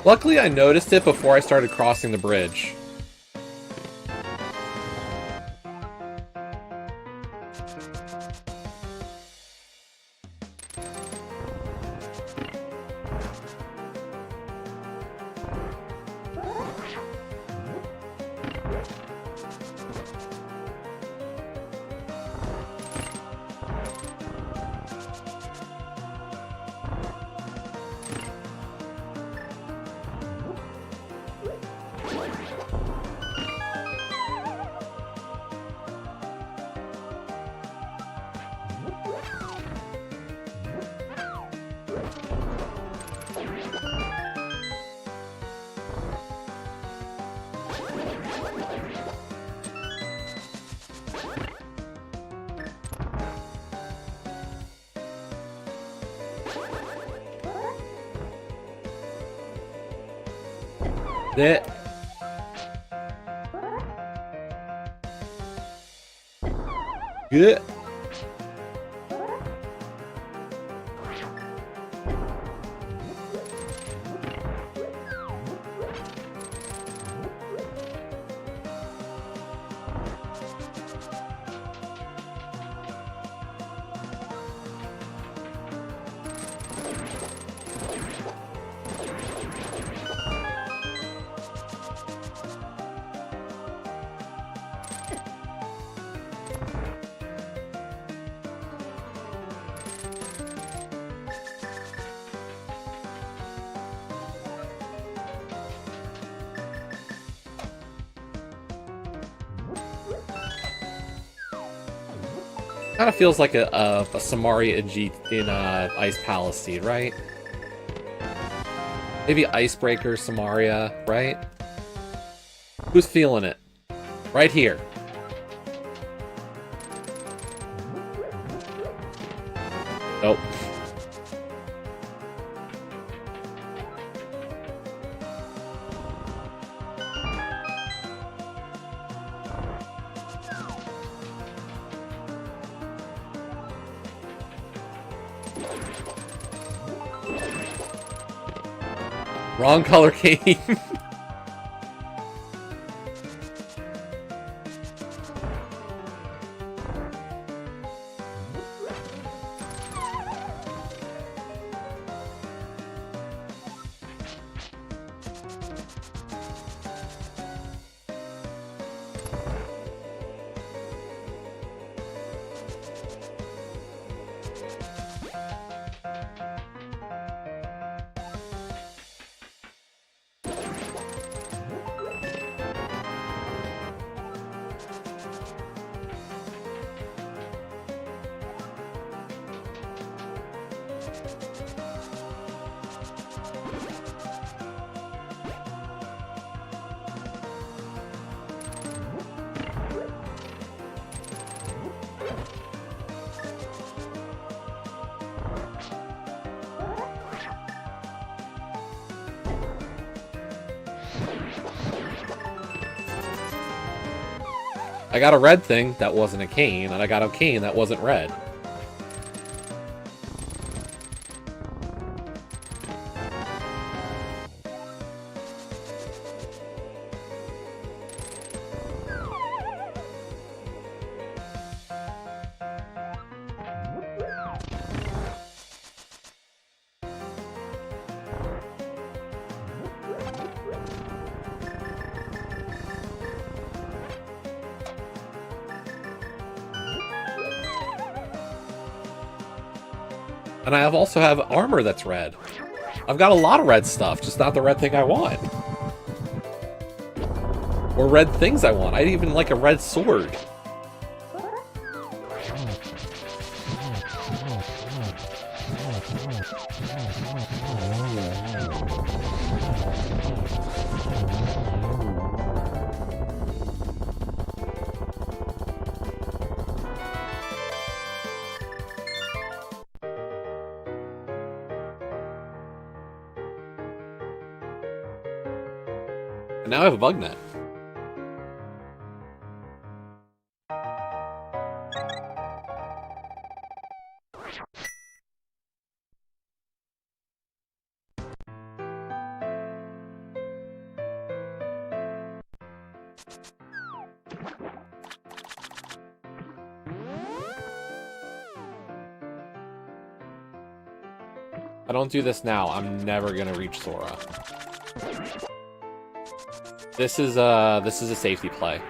Luckily, I noticed it before I started crossing the bridge. That. Good. Kind of feels like a Samari Ajit in Ice Palace Seed, right? Maybe Icebreaker Samaria, right? Who's feeling it? Right here. Nope. Wrong color cane. I got a red thing that wasn't a cane, and I got a cane that wasn't red. And I also have armor that's red. I've got a lot of red stuff, just not the red thing I want. Or red things I want. I'd even like a red sword. And now I have a bug net. If I don't do this now, I'm never gonna reach Sora. This is a safety play.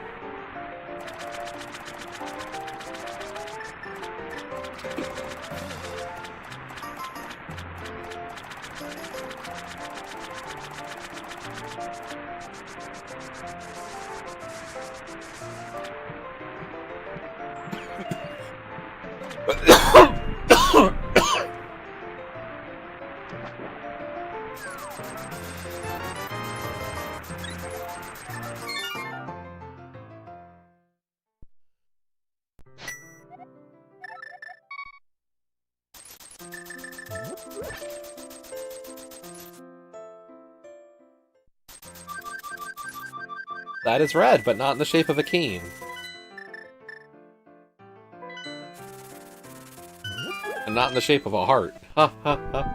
That is red, but not in the shape of a cane. And not in the shape of a heart. Ha ha ha.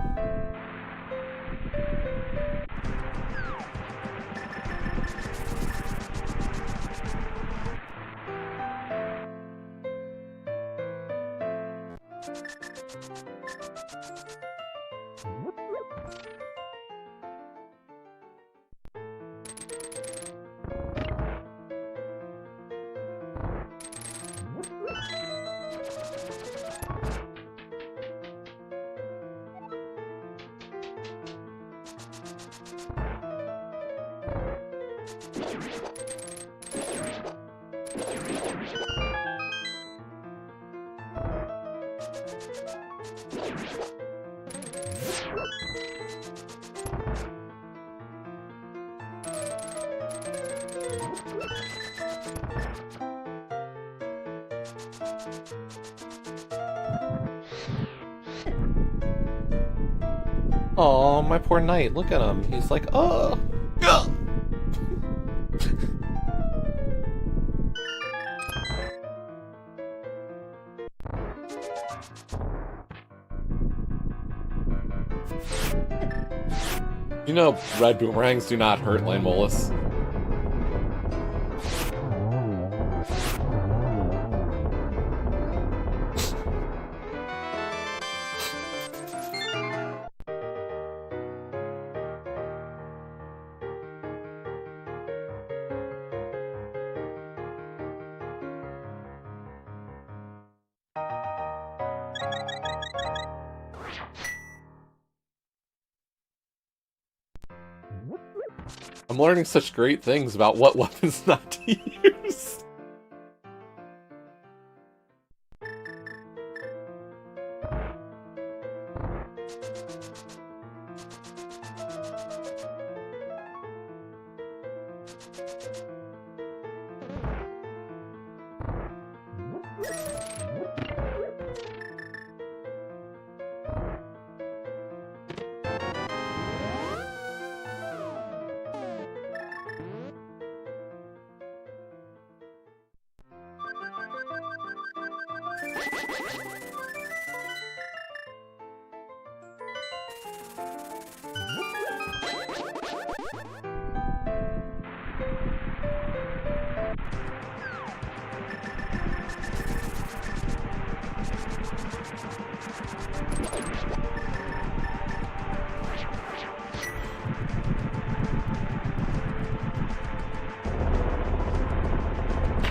Oh, my poor knight. Look at him. He's like, oh. You know, red boomerangs do not hurt, Lane Mollis. I'm learning such great things about what weapons not to use.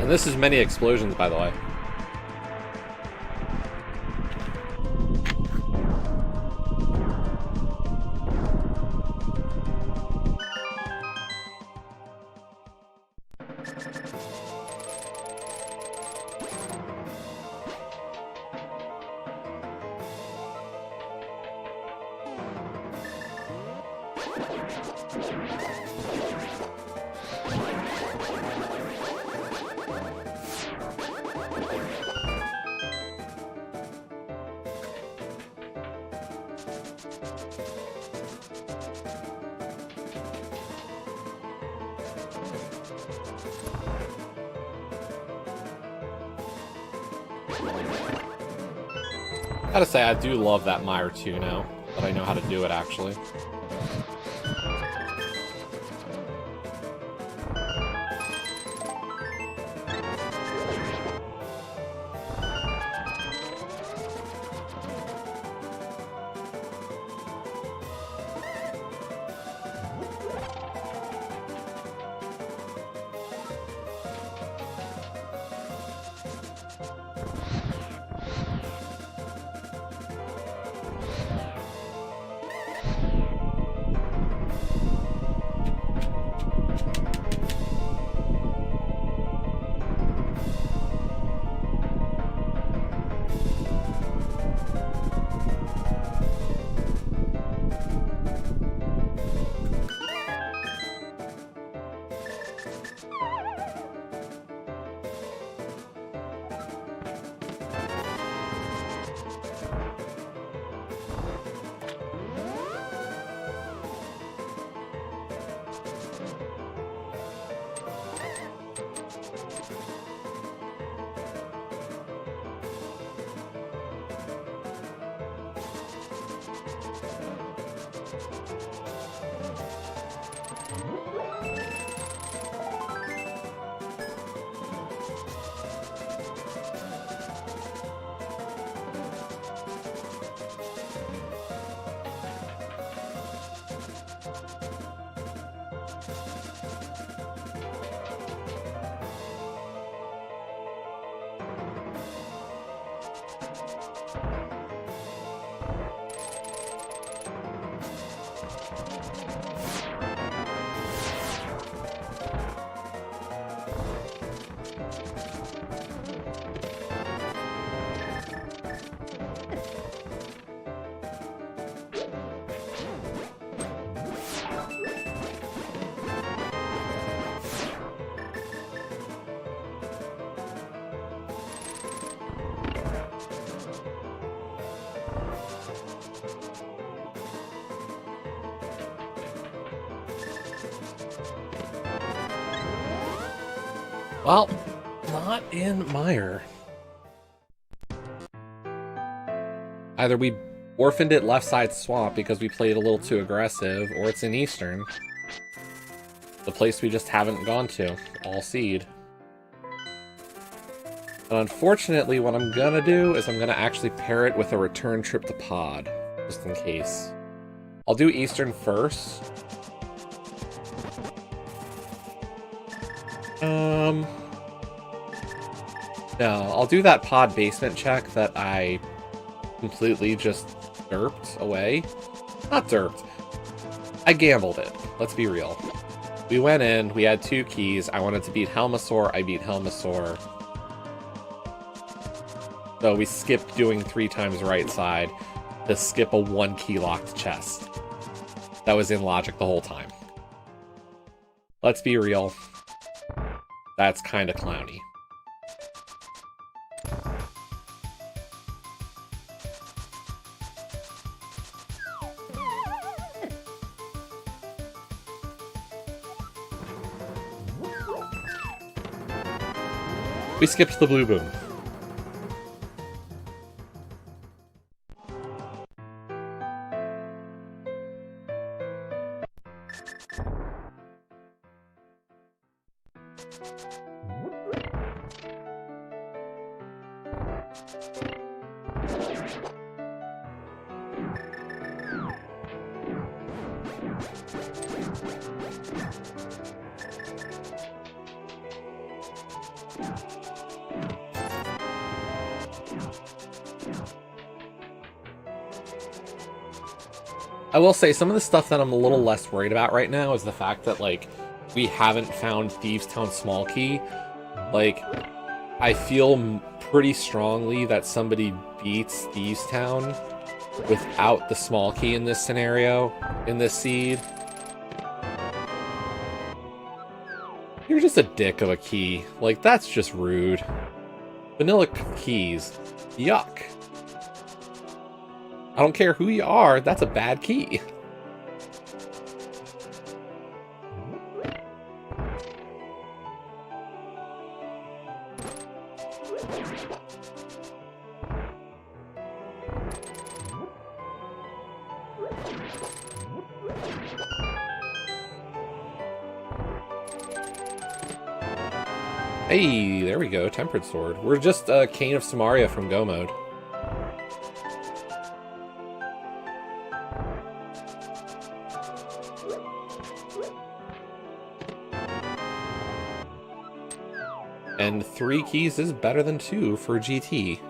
And this is many explosions, by the way. Gotta say, I do love that Mire 2 now, that I know how to do it, actually. Well, not in Mire. Either we orphaned it left side swamp because we played a little too aggressive, or it's in Eastern. The place we just haven't gone to. All seed. And unfortunately, what I'm gonna do is I'm gonna actually pair it with a return trip to Pod, just in case. I'll do Eastern first. No, I'll do that Pod basement check that I completely just derped away. Not derped. I gambled it. Let's be real. We went in, we had 2 keys. I wanted to beat Helmasaur, I beat Helmasaur. So we skipped doing 3 times right side to skip a 1 key locked chest. That was in logic the whole time. Let's be real. That's kinda clowny. We skipped the blue boom. I will say, some of the stuff that I'm a little less worried about right now is the fact that, like, we haven't found Thieves Town Small Key. Like, I feel pretty strongly that somebody beats Thieves Town without the small key in this scenario, in this seed. You're just a dick of a key. Like, that's just rude. Vanilla keys. Yuck. I don't care who you are, that's a bad key. Hey, there we go, Tempered Sword. We're just Cane of Samaria from Go Mode. And 3 keys is better than 2 for GT.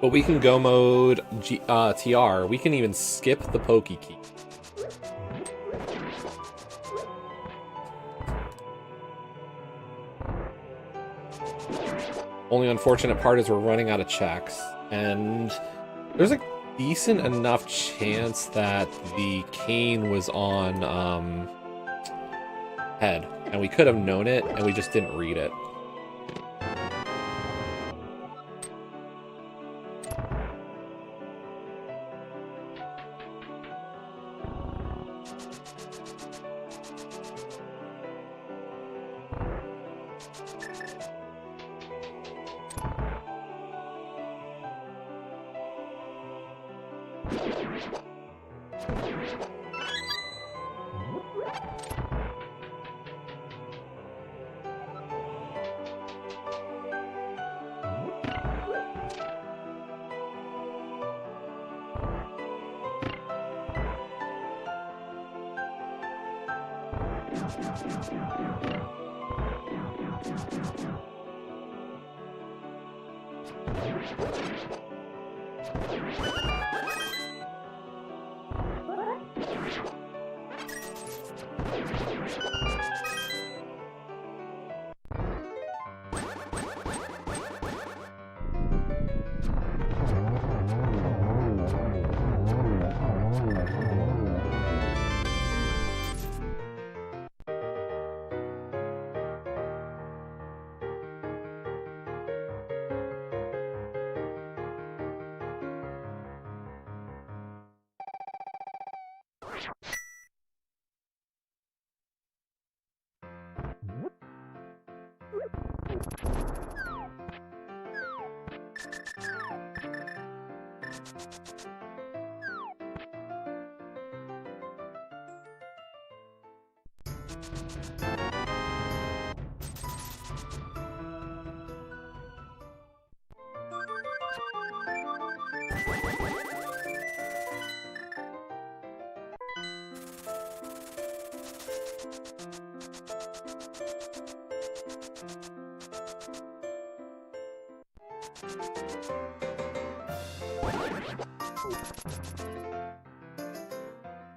But we can Go Mode TR. We can even skip the Poke Key. Only unfortunate part is we're running out of checks. And there's a decent enough chance that the cane was on head. And we could have known it, and we just didn't read it.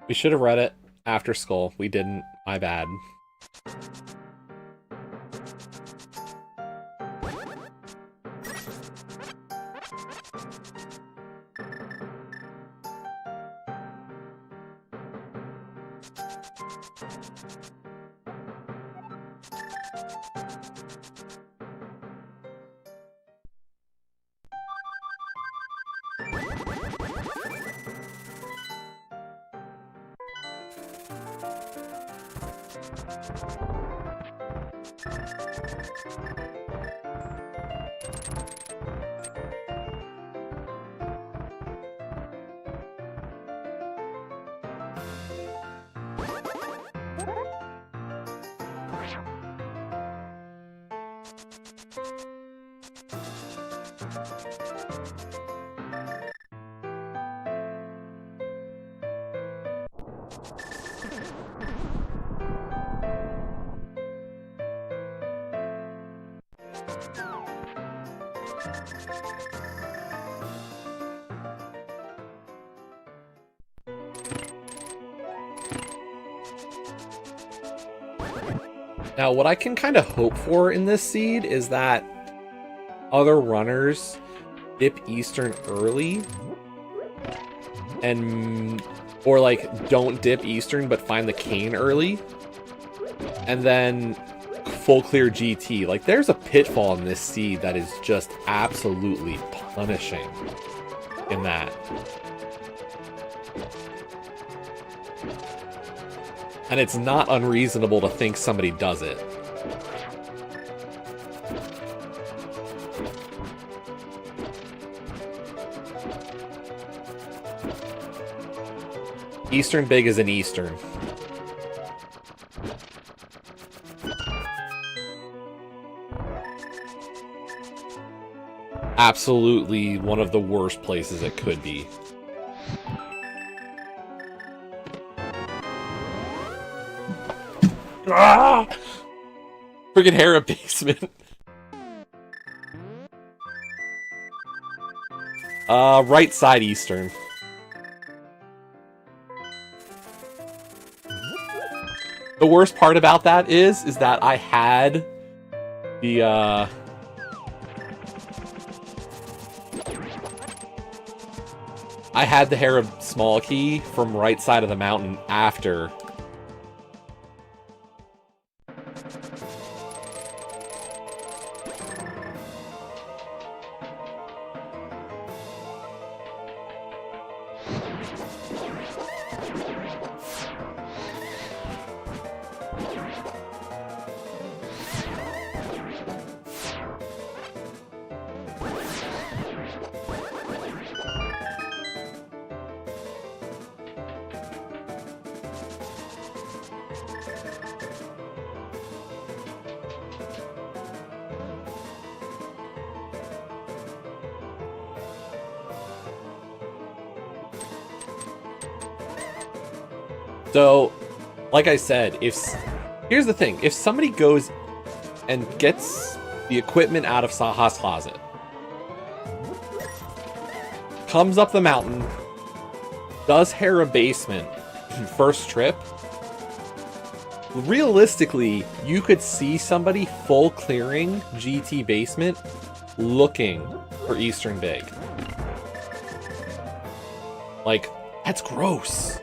We should have read it after Skull. We didn't. My bad. Now, what I can kind of hope for in this seed is that other runners dip Eastern early and or like don't dip Eastern but find the cane early and then full clear GT. Like there's a pitfall in this seed that is just absolutely punishing in that. And it's not unreasonable to think somebody does it. Eastern big is an Eastern. Absolutely one of the worst places it could be. Ah! Friggin' Hera basement. Right side Eastern. The worst part about that is that I had the, I had the Hera small key from right side of the mountain after. So, like I said, here's the thing. If somebody goes and gets the equipment out of Saha's closet, comes up the mountain, does Hera basement first trip, realistically, you could see somebody full clearing GT basement looking for Eastern Big. Like, that's gross.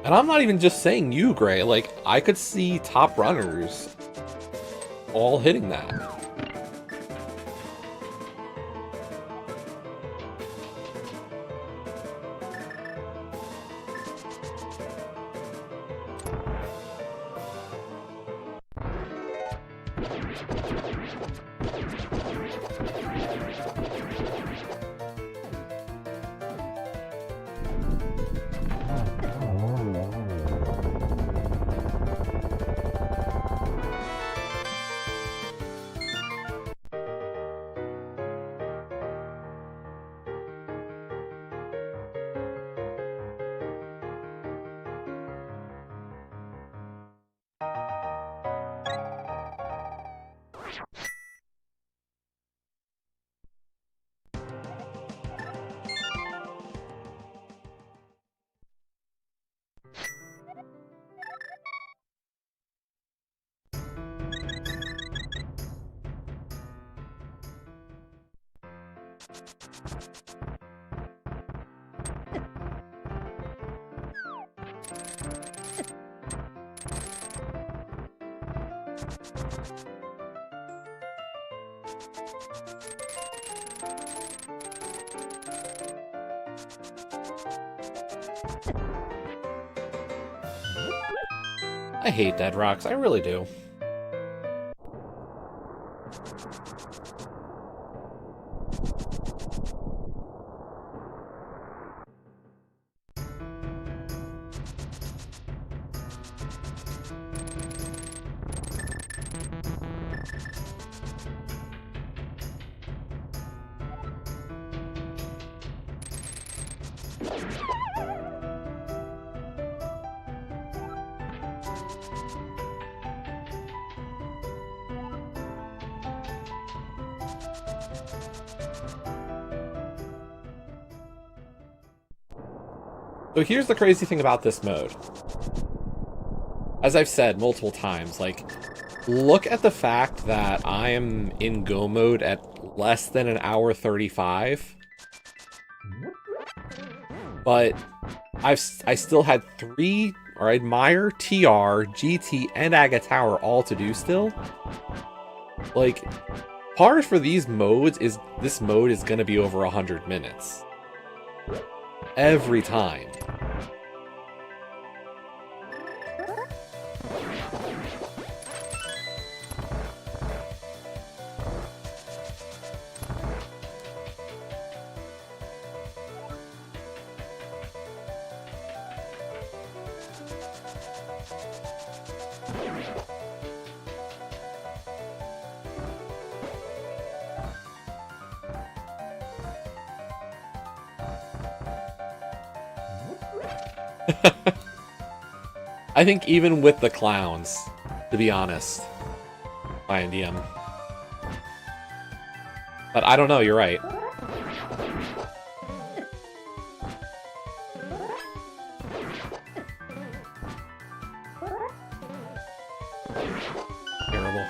And I'm not even just saying you, Gray. Like, I could see top runners all hitting that. I hate dead rocks, I really do. So here's the crazy thing about this mode. As I've said multiple times, like, look at the fact that I am in go mode at less than an hour 35. But I still had 3, or I admire, TR, GT, and Aga Tower all to do still. Like, par for these modes is, this mode is gonna be over 100 minutes. Every time. I think even with the clowns, to be honest, by NDM. But I don't know, you're right. Terrible.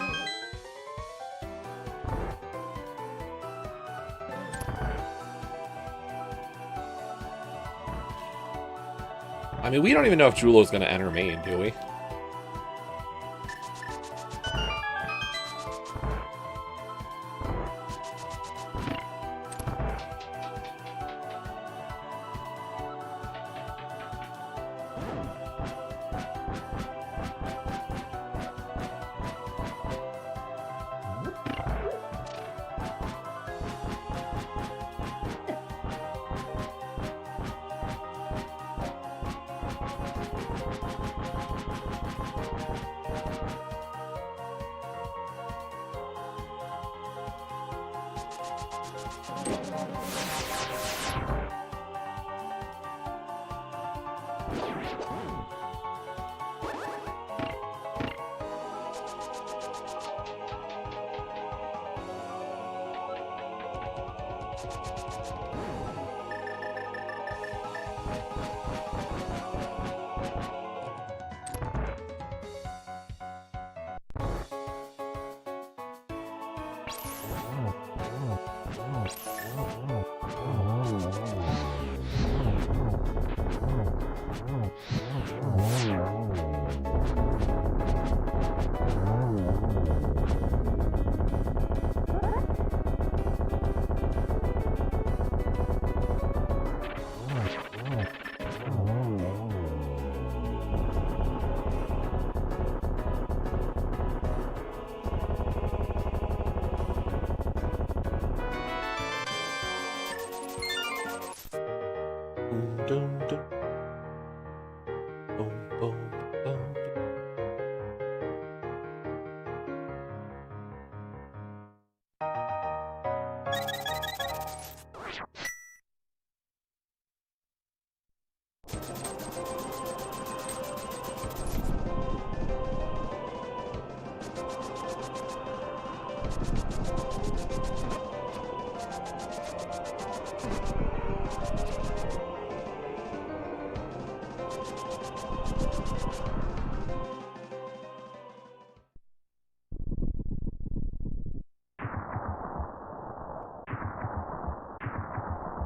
I mean, we don't even know if Julo's gonna enter main, do we?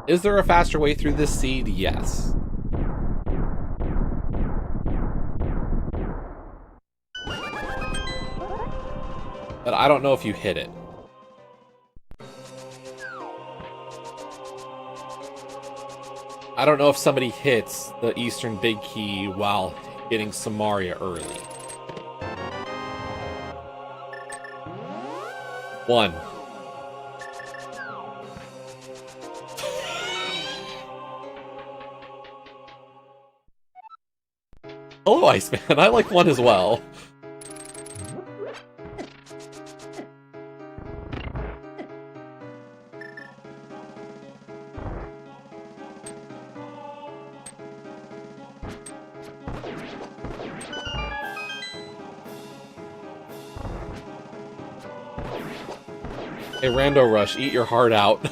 Is there a faster way through this seed? Yes. But I don't know if you hit it. I don't know if somebody hits the Eastern Big Key while getting Samaria early. 1. Hello, Iceman. I like 1 as well. Hey, Rando Rush, eat your heart out.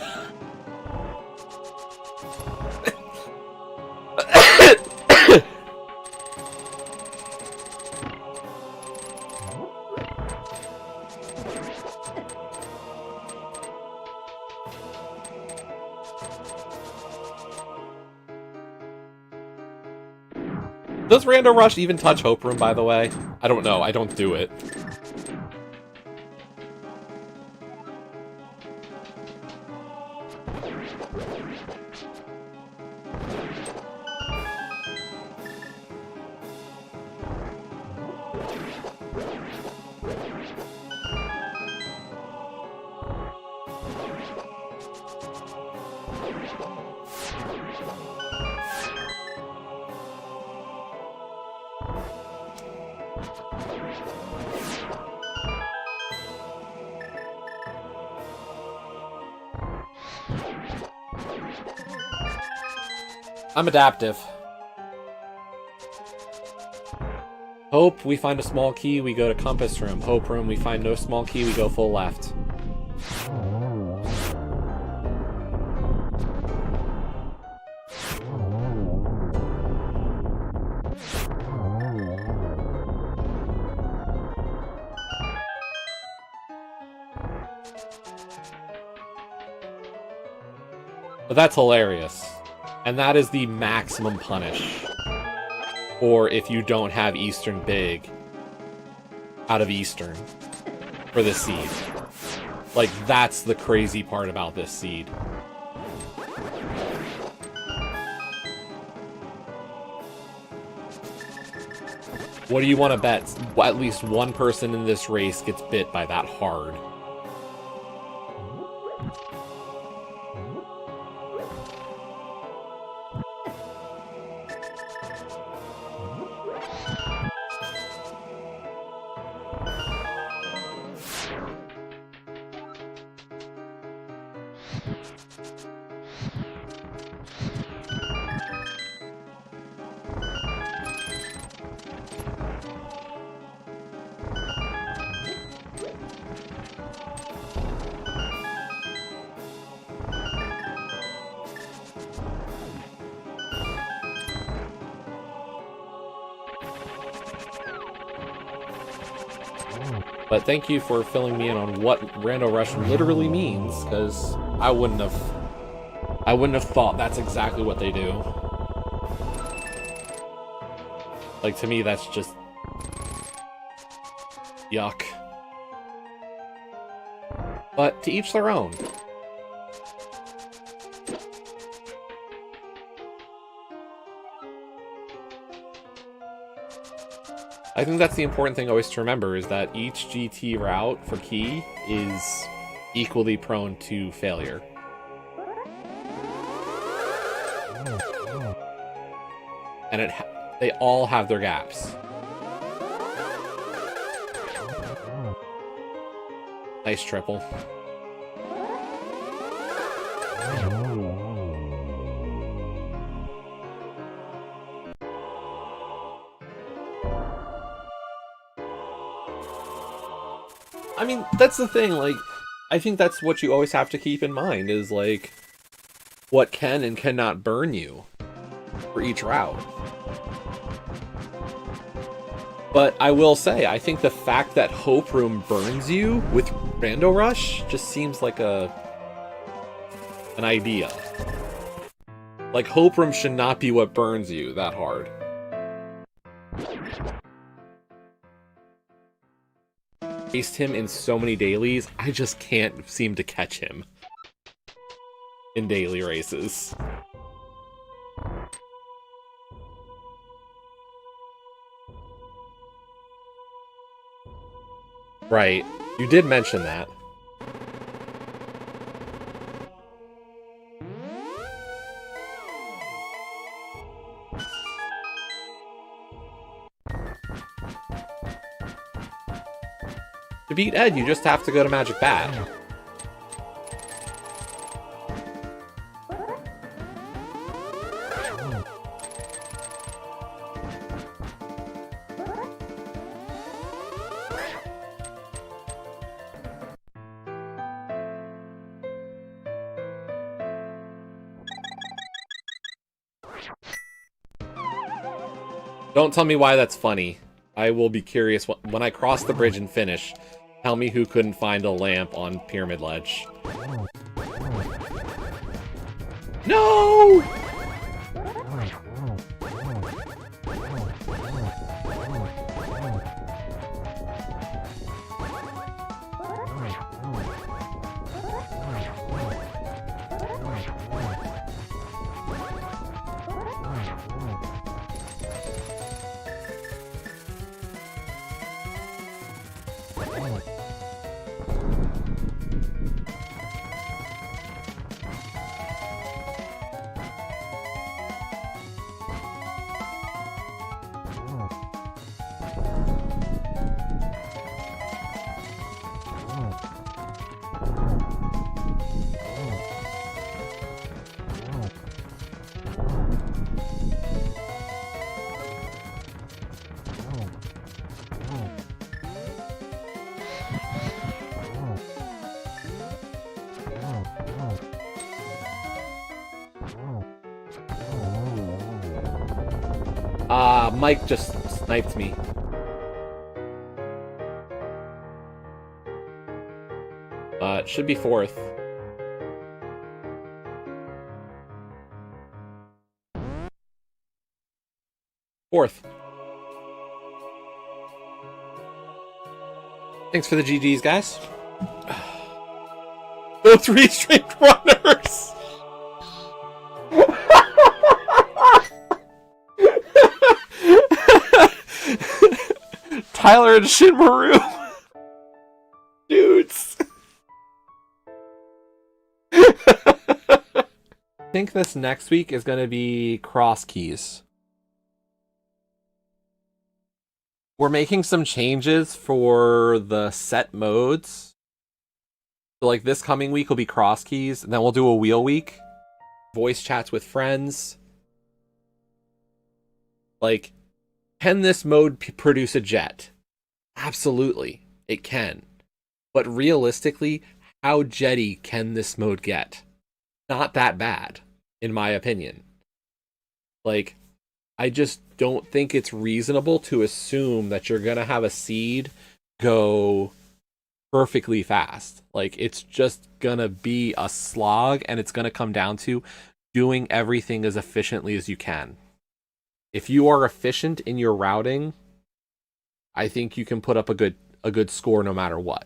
Does Rando Rush even touch Hope Room, by the way? I don't know. I don't do it. I'm adaptive. Hope, we find a small key, we go to Compass Room. Hope Room, we find no small key, we go full left. But that's hilarious. And that is the maximum punish. Or if you don't have Eastern Big out of Eastern for this seed. Like, that's the crazy part about this seed. What do you want to bet? At least one person in this race gets bit by that hard. But thank you for filling me in on what Rando Rush literally means, because I wouldn't have thought that's exactly what they do. Like, to me, that's just yuck. But to each their own. I think that's the important thing always to remember, is that each GT route for Key is equally prone to failure. And they all have their gaps. Nice triple. I mean, that's the thing, like, I think that's what you always have to keep in mind, is, like, what can and cannot burn you for each route. But I will say, I think the fact that Hope Room burns you with Rando Rush just seems like an idea. Like, Hoperum should not be what burns you that hard. Faced him in so many dailies, I just can't seem to catch him in daily races. Right. You did mention that. To beat Ed, you just have to go to Magic Bat. Don't tell me why that's funny. I will be curious when I cross the bridge and finish. Tell me who couldn't find a lamp on Pyramid Ledge. No! Mike just sniped me. It should be 4th. Thanks for the GGs, guys. The 3 strength runners! Tyler and Shinmaru. Dudes. I think this next week is going to be cross keys. We're making some changes for the set modes. So like this coming week will be cross keys, and then we'll do a wheel week. Voice chats with friends. Like, can this mode produce a jet? Absolutely, it can. But realistically, how jetty can this mode get? Not that bad, in my opinion. Like, I just don't think it's reasonable to assume that you're going to have a seed go perfectly fast. Like, it's just going to be a slog, and it's going to come down to doing everything as efficiently as you can. If you are efficient in your routing, I think you can put up a good score no matter what.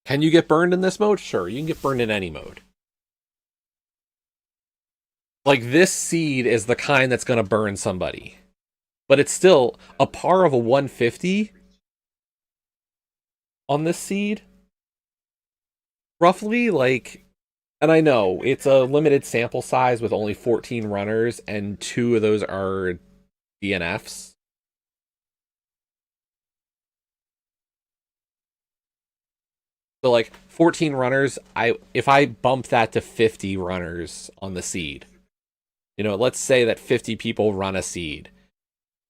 Can you get burned in this mode? Sure, you can get burned in any mode. Like, this seed is the kind that's going to burn somebody. But it's still a par of a 150 on this seed. Roughly, like... And I know, it's a limited sample size with only 14 runners, and 2 of those are DNFs. So, like, 14 runners, if I bump that to 50 runners on the seed, you know, let's say that 50 people run a seed.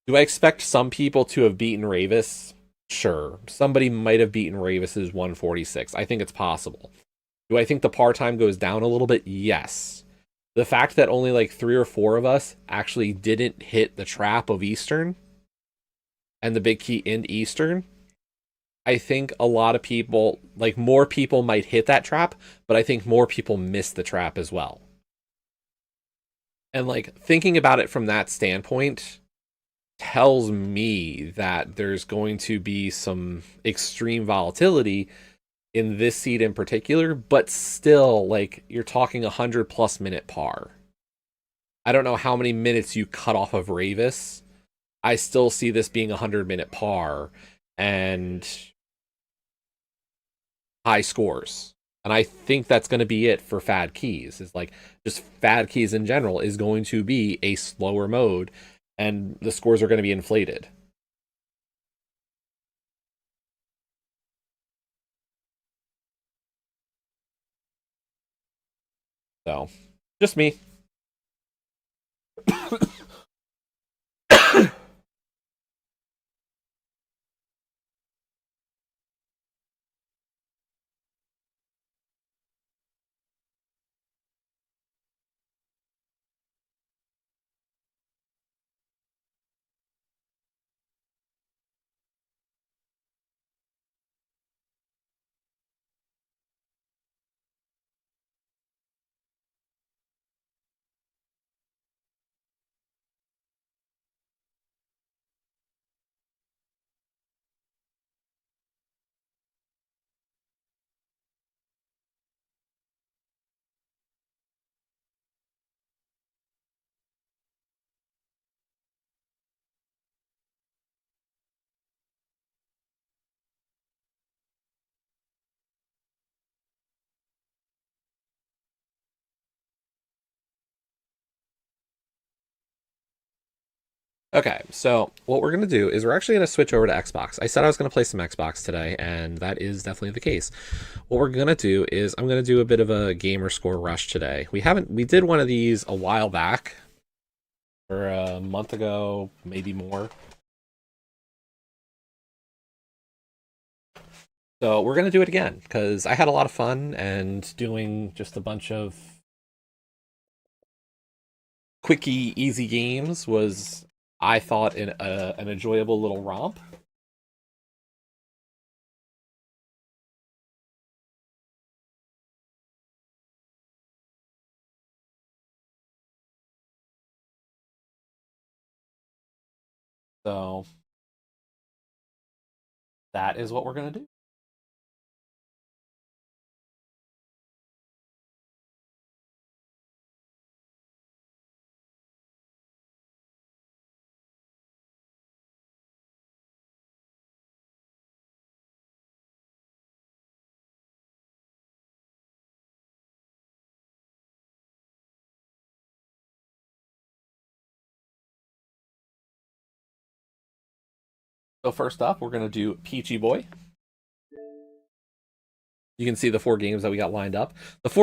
Do I expect some people to have beaten Ravis? Sure. Somebody might have beaten Ravis's 146. I think it's possible. Do I think the par time goes down a little bit? Yes. The fact that only like 3 or 4 of us actually didn't hit the trap of Eastern and the big key in Eastern I think a lot of people, like more people might hit that trap, but I think more people miss the trap as well. And like thinking about it from that standpoint tells me that there's going to be some extreme volatility in this seed in particular, but still, like, you're talking 100+ minute par. I don't know how many minutes you cut off of Ravis. I still see this being 100-minute par and high scores. And I think that's going to be it for Fad Keys. Is like just Fad Keys in general is going to be a slower mode, and the scores are going to be inflated. So, just me. Okay, so what we're going to do is we're actually going to switch over to Xbox. I said I was going to play some Xbox today, and that is definitely the case. What we're going to do is I'm going to do a bit of a gamer score rush today. We did one of these a while back, or a month ago, maybe more. So we're going to do it again because I had a lot of fun, and doing just a bunch of quickie, easy games was, I thought, an enjoyable little romp. So that is what we're going to do. So first up, we're going to do Peachy Boy. You can see the 4 games that we got lined up. The fourth